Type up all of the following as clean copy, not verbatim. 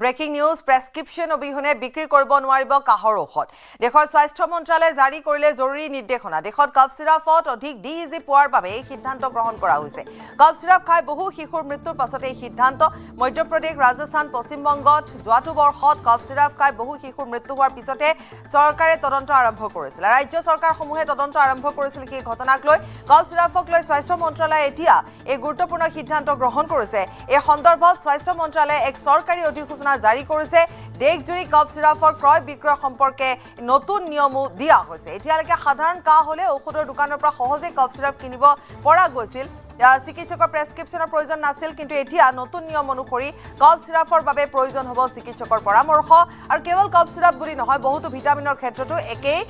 breaking news prescription অবিহনে বিক্ৰী কৰিব নোৱাৰিব কাহৰ ঔষধ দেশৰ স্বাস্থ্য মন্ত্ৰালয়ে জাৰি কৰিলে জৰুৰী নিৰ্দেশনা দেশত কফ চিৰাপত অধিক ডিইজি পোৱাৰ বাবে এই সিদ্ধান্ত গ্ৰহণ কৰা হৈছে কফ চিৰাপ খাই বহু শিশুৰ মৃত্যুৰ পাছতে এই সিদ্ধান্ত মধ্যপ্ৰদেশ ৰাজস্থান পশ্চিমবংগত যোৱাটো বৰ্ষত কফ চিৰাপ খাই বহু শিশুৰ মৃত্যু হোৱাৰ পিছতে চৰকাৰে তদন্ত আৰম্ভ কৰিছিল ৰাজ্য চৰকাৰসমূহে তদন্ত আৰম্ভ কৰিছিল কি ঘটনাক লৈ কফ চিৰাপক লৈ স্বাস্থ্য মন্ত্ৰালয়ে এতিয়া এই গুৰুত্বপূৰ্ণ সিদ্ধান্ত গ্ৰহণ কৰিছে এই সন্দৰ্ভত স্বাস্থ্য মন্ত্ৰালয়ে এক চৰকাৰী অধিসূচনা জাৰি কৰিছে দেশজুৰি কফ চিৰাপৰ ক্ৰয় বিক্ৰয় সম্পৰ্কে নতুন নিয়ম দিয়া হৈছে এতিয়ালৈকে সাধাৰণ কাহ হলে ঔষধৰ দোকানৰ পৰা সহজে কফ চিৰাপ কিনিব পৰা গৈছিল চিকিৎসকৰ প্ৰেছক্ৰিপশ্যনৰ প্ৰয়োজন নাছিল কিন্তু এতিয়া নতুন নিয়ম অনুসৰি কফ চিৰাপৰ বাবে প্ৰয়োজন হ'ব চিকিৎসকৰ পৰামৰ্শ আৰু কেৱল কফ চিৰাপ বুলি নহয় বহুতো ভিটামিনৰ ক্ষেত্ৰতো একেই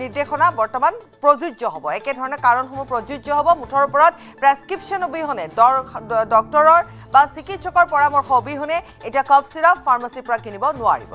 নিৰ্দেশনা বৰ্তমান প্ৰযোজ্য হ'ব একে ধৰণে কাৰণসমূহ প্ৰযোজ্য হ'ব মুঠৰ ওপৰত প্ৰেছক্ৰিপশ্যন অবিহনে ডক্টৰৰ বা চিকিৎসকৰ পৰামৰ্শ অবিহনে এতিয়া কফ চিৰাপ ফাৰ্মাচীৰ পৰা কিনিব নোৱাৰিব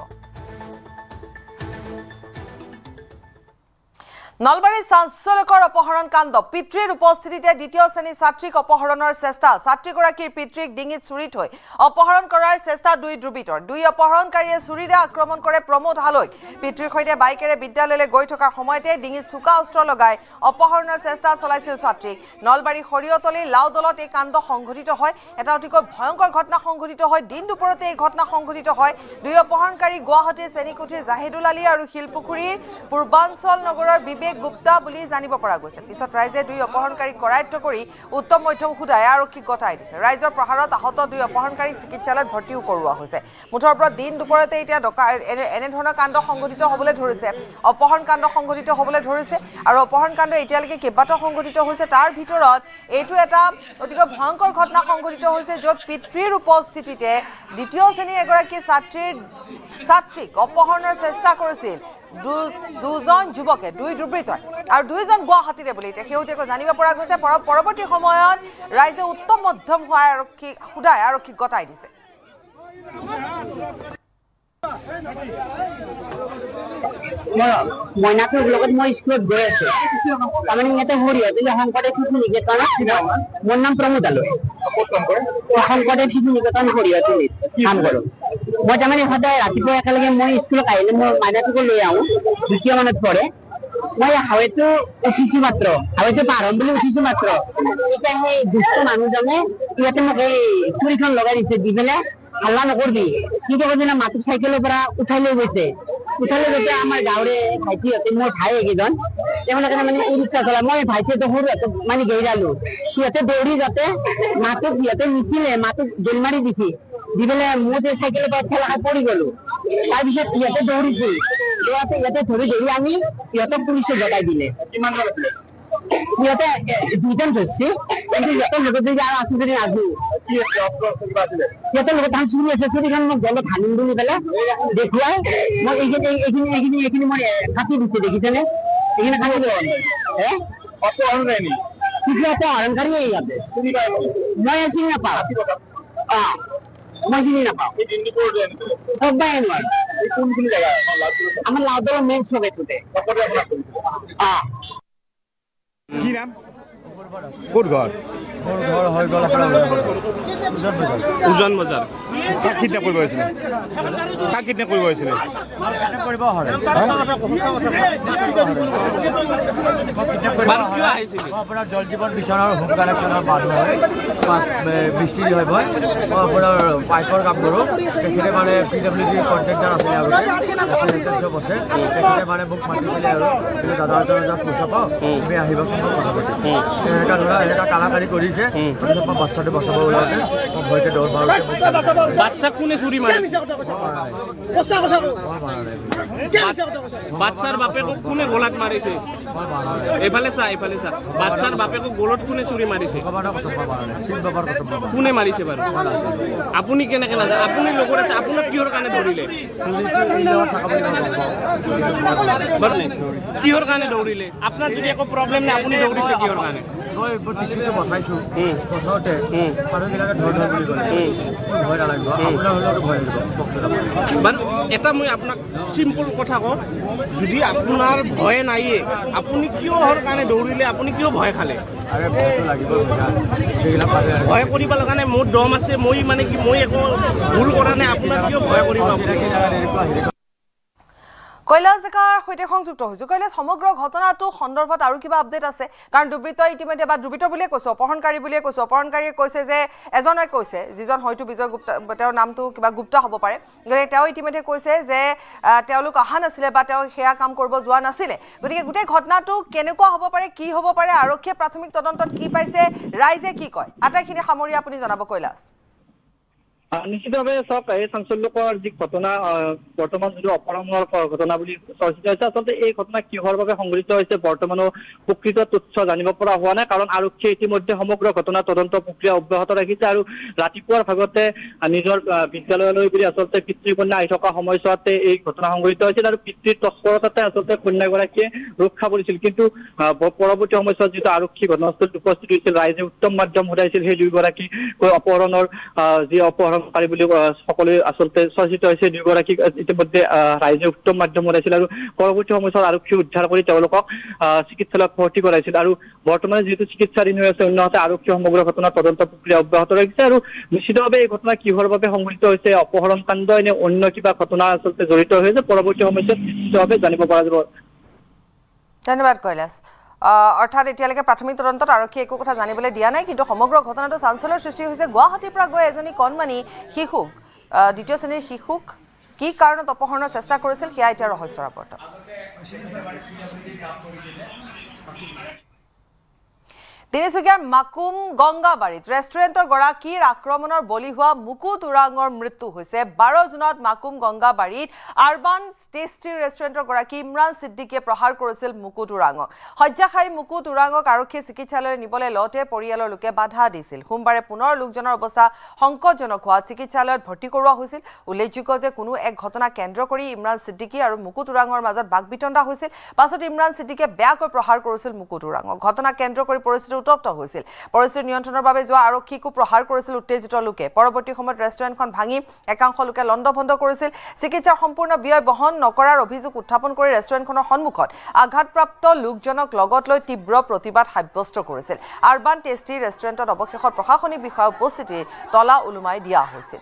নলবাৰী চাঞ্চল্যকৰ অপহৰণ কাণ্ড পিতৃৰ উপস্থিতিতে দ্বিতীয় শ্ৰেণী ছাত্ৰীক অপহৰণৰ চেষ্টা ছাত্ৰীগৰাকীৰ পিতৃক ডিঙিত চুৰি থৈ অপহৰণ কৰাৰ চেষ্টা দুই অপহৰণকাৰীয়ে চুৰিৰে আক্ৰমণ কৰে প্ৰমোদ হালৈক পিতৃৰ সৈতে বাইকেৰে বিদ্যালয়লৈ গৈ থকাৰ সময়তে ডিঙিত চোকা অস্ত্ৰ লগাই অপহৰণৰ চেষ্টা চলাইছিল ছাত্ৰীক নলবাৰী সৰিয়তলী লাওদলত এই কাণ্ড সংঘটিত হয় এটা অতিকৈ ভয়ংকৰ ঘটনা সংঘটিত হয় দিন দুপৰতে এই ঘটনা সংঘটিত হয় দুই অপহৰণকাৰী গুৱাহাটীৰ চেনিকুঠিৰ জাহিদুল আলী আৰু শিলপুখুৰীৰ পূৰ্বাঞ্চল নগৰৰ গুপ্তা বুলি জানিব পৰা গৈছে পিছত ৰাইজে দুই অপহৰণকাৰীক কৰায়ত্ব কৰি উত্তম মধ্যম সুধাই আৰক্ষীক গতাই দিছে ৰাইজৰ প্ৰহাৰত আহত দুই অপহৰণকাৰীক চিকিৎসালয়ত ভৰ্তিও কৰোৱা হৈছে মুঠৰ ওপৰত দিন দুপৰতে এতিয়া এনেধৰণৰ কাণ্ড সংঘটিত হ'বলৈ ধৰিছে অপহৰণ কাণ্ড সংঘটিত হ'বলৈ ধৰিছে আৰু অপহৰণ কাণ্ড এতিয়ালৈকে কেইবাটাও সংঘটিত হৈছে তাৰ ভিতৰত এইটো এটা অতিকৈ ভয়ংকৰ ঘটনা সংঘটিত হৈছে য'ত পিতৃৰ উপস্থিতিতে দ্বিতীয় শ্ৰেণীৰ এগৰাকী ছাত্ৰীক অপহৰণৰ চেষ্টা কৰিছিল দুজন যুৱকে দুই দুৰ্বৃত্তই আৰু দুইজন গুৱাহাটীৰে বুলি শেহতীয়াকৈ জানিব পৰা গৈছে পৰৱৰ্তী সময়ত ৰাইজে উত্তম মধ্যম সুধাই আৰক্ষীক গতাই দিছে মইনাটোৰ লগত মই স্কুলত গৈ আছো তাৰমানে ইয়াতে সৰিয়তলী শংকৰদেৱ শিশু নিকেতনত মোৰ নাম প্ৰমোদ হালৈ শংকৰদেৱ শিশু নিকেতন সৰিয়তলীত কাম কৰো মই তাৰমানে সদায় ৰাতিপুৱা একেলগে মই স্কুলত আহিলে মই মাইনাটোকো লৈ আহোঁ দ্বিতীয় মানত পঢ়ে মই হাৱেটো উঠিছো মাত্ৰ হাৱেটো পাৰ হ'ম বুলি উঠিছো মাত্ৰ এতিয়া সেই দুষ্ট মানুহজনে ইয়াতে মোক এই চুৰিখন লগাই দিছে দি পেলাই হাল্লা নকৰবি কিন্তু কৈছে মাতৃক চাইকেলৰ পৰা উঠাই লৈ গৈছে আমাৰ গাঁৱৰে ভাইটিহঁতে মোৰ ভাই একেইজন তেওঁলোকে মানে ই ৰিক্সা চলাই মই ভাইটিহঁতে সৰু হাতত মানে গেৰালো সিহঁতে দৌৰি যাতে মাতক সিহঁতে নিছিলে মাতক জোল মাৰি দিছে দি পেলাই মোৰ চাইকেলৰ পৰা ঠেলা খাই পৰি গলো তাৰপিছত সিহঁতে দৌৰিছে ইয়াতে ধৰি আনি সিহঁতক পুলিচে গতাই দিলে সিহঁতে দুজন ধৰছে কিন্তু সিহঁতৰ লগত যদি আৰু আছো যদি নাজো সিহঁতৰ লগত ধান চুৰি আছে চুৰিখন মোক গলত হানিম বুলি পেলাই দেখুৱাই মই এইখিনি মই কাটি দিছো দেখিছেনে এইখিনি কাটি অপহৰণকাৰী ইয়াতে মই চিনি নাপাওঁ মই চিনি নাপাওঁ সবাই নোৱাৰো কোনখিনি জেগা আমাৰ লাউদলৰ মেইন চব এইটোতে কি নাম ক'ত ঘৰ হৈ গ'ল উজান বজাৰ কাক কিডনেপ কৰিব আহিছিলে আপোনাৰ জল জীৱন মিছনৰ হোম কানেকশ্যনৰ মানুহ হয় বৃষ্টি হয় মই আপোনাৰ পাইপৰ কাম কৰোঁ তেখেতে মানে PWD কণ্ট্ৰেক্টাৰ আছিলে আগতে চব আছে তেখেতে মানে মোক মাতিছিলে আৰু দাদা এজনৰ পইচা পাওঁ তুমি আহিবাচোন মই কথা পাতিম এনেকুৱা কালাকাৰী কৰিছে তাৰপিছত মই বাচ্চাটো বচাব ওলাওঁতে মই ভয়তে দৌৰ মাৰোঁতে বাচ্চাক কোনে চুৰি মাৰিছে বাচ্চাৰ বাপেকক কোনে গলাত মাৰিছে এইফালে চা বাচ্চাৰ বাপেকক গলত কোনে চুৰি মাৰিছে কোনে মাৰিছে বাৰু আপুনি কেনেকে নাজানে আপুনি লগত আছে আপোনাক কিহৰ কাৰণে ধৰিলে কিহৰ কাৰণে দৌৰিলে আপোনাৰ যদি একো প্ৰব্লেম নাই আপুনি দৌৰিছে কিহৰ কাৰণে মই টিকেটটো বচাইছোঁ বচাওঁতে মানুহবিলাকে ধৰ বুলি ক'লে ভয় নালাগিব আপোনাৰ হ'লেও ভয় লাগিব বাৰু এটা মই আপোনাক চিম্পল কথা কওঁ যদি আপোনাৰ ভয় নাইয়ে আপুনি কিহৰ কাৰণে দৌৰিলে আপুনি কিয় ভয় খালে ভয় কৰিব লগা নাই মোৰ দম আছে মই মানে কি মই একো ভুল কৰা নাই আপোনাৰ কিয় ভয় কৰিব চিনাকি জাগাত এনেকুৱা হেৰি কৈলাশ ডেকাৰ সৈতে সংযুক্ত হৈছো কৈলাশ সমগ্ৰ ঘটনাটো সন্দৰ্ভত আৰু কিবা আপডেট আছে কাৰণ দুৰ্বৃত্ত ইতিমধ্যে বা দুৰ্বৃত্ত বুলিয়ে কৈছো অপহৰণকাৰী বুলিয়ে কৈছো অপহৰণকাৰীয়ে কৈছে যে এজনে কৈছে যিজন হয়তো বিজয় গুপ্তা তেওঁৰ নামটো কিবা গুপ্তা হ'ব পাৰে গতিকে তেওঁ ইতিমধ্যে কৈছে যে তেওঁলোক অহা নাছিলে বা তেওঁ সেয়া কাম কৰিব যোৱা নাছিলে গতিকে গোটেই ঘটনাটো কেনেকুৱা হ'ব পাৰে কি হ'ব পাৰে আৰক্ষীয়ে প্ৰাথমিক তদন্তত কি পাইছে ৰাইজে কি কয় আটাইখিনি সামৰি আপুনি জনাব কৈলাশ নিশ্চিতভাৱে চাওক এই চাঞ্চল্যকৰ যি ঘটনা বৰ্তমান যিটো অপহৰণৰ ঘটনা বুলি চৰ্চিত হৈছে আচলতে এই ঘটনা কিহৰ বাবে সংঘটিত হৈছে বৰ্তমানো প্ৰকৃত তথ্য জানিব পৰা হোৱা নাই কাৰণ আৰক্ষীয়ে ইতিমধ্যে সমগ্ৰ ঘটনা তদন্ত প্ৰক্ৰিয়া অব্যাহত ৰাখিছে আৰু ৰাতিপুৱাৰ ভাগতে নিজৰ বিদ্যালয়লৈ বুলি আচলতে পিতৃ কন্যা আহি থকা সময়ছোৱাতে এই ঘটনা সংঘটিত হৈছিল আৰু পিতৃৰ তৎপৰতাতে আচলতে কন্যাগৰাকীয়ে ৰক্ষা পৰিছিল কিন্তু পৰৱৰ্তী সময়ছোৱাত যিটো আৰক্ষী ঘটনাস্থলীত উপস্থিত হৈছিল ৰাইজে উত্তম মাধ্যম ঘটাইছিল সেই দুয়োগৰাকী অপহৰণৰ যি অপহৰণকাৰী বুলি সকলোৱে আচলতে চৰ্চিত হৈছে দুয়োগৰাকীক ইতিমধ্যে ৰাইজে উত্তম মাধ্যম ঘটাইছিল আৰু পৰৱৰ্তী সময়ছোৱাত আৰক্ষী উদ্ধাৰ কৰি তেওঁলোকক চিকিৎসালয়ত ভৰ্তি কৰাইছিল আৰু বৰ্তমানে যিহেতু চিকিৎসাধীন হৈ আছে অন্যহাতে আৰক্ষী সমগ্ৰ ঘটনা তদন্ত প্ৰক্ৰিয়া অব্যাহত ৰাখিছে আৰু নিশ্চিতভাৱে এই ঘটনা কিহৰ বাবে সংঘটিত হৈছে অপহৰণ কাণ্ড এনে অন্য কিবা ঘটনা আচলতে জড়িত হৈছে পৰৱৰ্তী সময়ছোৱাত নিশ্চিতভাৱে জানিব পৰা যাব ধন্যবাদ কৈলাশ অৰ্থাৎ এতিয়ালৈকে প্ৰাথমিক তদন্তত আৰক্ষীয়ে একো কথা জানিবলৈ দিয়া নাই কিন্তু সমগ্ৰ ঘটনাটো চাঞ্চল্যৰ সৃষ্টি হৈছে গুৱাহাটীৰ পৰা গৈ এজনী কণমানি শিশুক দ্বিতীয় শ্ৰেণীৰ শিশুক কি কাৰণত অপহৰণৰ চেষ্টা কৰিছিল সেয়া এতিয়া ৰহস্যৰ আৱৰ্ত তিনিচুকীয়াৰ মাকুম গংগাবাৰীত ৰেষ্টুৰেণ্টৰ গৰাকীৰ আক্ৰমণৰ বলি হোৱা মুকুট উৰাঙৰ মৃত্যু হৈছে 12 জুনত মাকুম গংগাবাৰীত আৰবান টেষ্টি ৰেষ্টুৰেণ্টৰ গৰাকী ইমৰান সিদ্দিকীয়ে প্ৰহাৰ কৰিছিল মুকুট উৰাঙক শয্যাশায়ী মুকুট উৰাঙক আৰক্ষী চিকিৎসালয়লৈ নিবলৈ লওঁতে পৰিয়ালৰ লোকে বাধা দিছিল সোমবাৰে পুনৰ লোকজনৰ অৱস্থা সংকটজনক হোৱা চিকিৎসালয়ত ভৰ্তি কৰোৱা হৈছিল উল্লেখযোগ্য যে কোনো এক ঘটনা কেন্দ্ৰ কৰি ইমৰান সিদ্দিকী আৰু মুকুট উৰাঙৰ মাজত বাকবিতণ্ডা হৈছিল পাছত ইমৰান সিদ্দিকীয়ে বেয়াকৈ প্ৰহাৰ কৰিছিল মুকুট উৰাঙক ঘটনা কেন্দ্ৰ কৰি পৰিস্থিতি উত্তপ্ত হৈছিল পৰিস্থিতি নিয়ন্ত্ৰণৰ বাবে যোৱা আৰক্ষীকো প্ৰহাৰ কৰিছিল উত্তেজিত লোকে পৰৱৰ্তী সময়ত ৰেষ্টুৰেণ্টখন ভাঙি একাংশ লোকে লণ্ডভণ্ড কৰিছিল চিকিৎসাৰ সম্পূৰ্ণ ব্যয় বহন নকৰাৰ অভিযোগ উত্থাপন কৰি ৰেষ্টুৰেণ্টখনৰ সন্মুখত আঘাতপ্ৰাপ্ত লোকজনক লগত লৈ তীব্ৰ প্ৰতিবাদ সাব্যস্ত কৰিছিল আৰবান টেষ্টি ৰেষ্টুৰেণ্টত অৱশেষত প্ৰশাসনিক বিষয়া উপস্থিতিত তলা উলুমাই দিয়া হৈছিল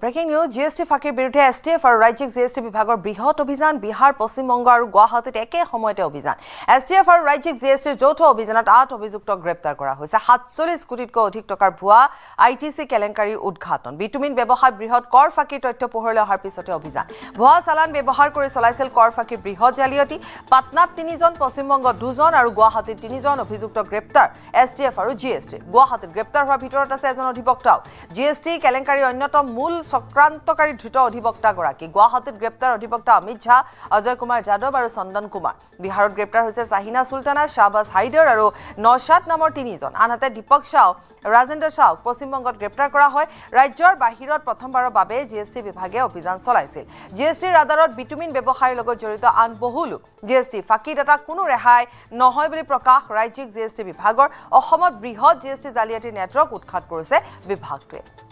ব্ৰেকিং নিউজ জিএসটি ফাঁকিৰ বিৰুদ্ধে এছটিএফ আৰু ৰাজ্যিক জিএসটি বিভাগৰ বৃহৎ অভিযান বিহাৰ পশ্চিম বংগ আৰু গুৱাহাটীত একে সময়তে অভিযান এছটিএফ আৰু ৰাজ্যিক জিএসটিৰ যৌথ অভিযানত 8 অভিযুক্তক গ্ৰেপ্তাৰ কৰা হৈছে 47 কোটিতকৈ অধিক টকাৰ ভুৱা আইটিসি কেলেংকাৰী উদ্ঘাটন বিটুমিন ব্যৱসায় বৃহৎ কৰ ফাঁকিৰ তথ্য পোহৰলৈ অহাৰ পিছতে অভিযান ভুৱা চালান ব্যৱহাৰ কৰি চলাইছিল কৰ ফাঁকিৰ বৃহৎ জালিয়াতি পাটনাত 3 জন পশ্চিম বংগত 2 জন আৰু গুৱাহাটীত 3 জন অভিযুক্ত গ্ৰেপ্তাৰ এছটিএফ আৰু জিএসটি গুৱাহাটীত গ্ৰেপ্তাৰ হোৱাৰ ভিতৰত আছে এজন অধিবক্তাও জিএসটি কেলেংকাৰীৰ অন্যতম মূল চক্ৰান্তকাৰী ধৃত অধিবক্তা গৰাকী গুৱাহাটীত গ্ৰেপ্তাৰ অধিবক্তা অমিত ঝা অজয় কুমাৰ যাদৱ আৰু চন্দন কুমাৰ বিহাৰত গ্ৰেপ্তাৰ হৈছে সাহিনা সুলতানা শাহবাজ হাইদাৰ আৰু নৌশাদ নামৰ 3 জন আনহাতে দীপক শাহ ৰাজেন্দ্ৰ শাহ পশ্চিম বংগত গ্ৰেপ্তাৰ কৰা হয় ৰাজ্যৰ বাহিৰত প্ৰথমবাৰৰ বাবে জিএসটি বিভাগে অভিযান চলাইছিল জিএসটিৰ ৰাডাৰত বিটুমিন ব্যৱসায়ৰ লগত জড়িত আন বহু লোক জিএসটি ফাঁকি দাতা কোনো ৰেহাই নহয় বুলি প্ৰকাশ ৰাজ্যিক জিএসটি বিভাগৰ অসমত বৃহৎ জিএসটি জালিয়াতি নেটৱৰ্ক উৎখাত কৰিছে বিভাগটোৱে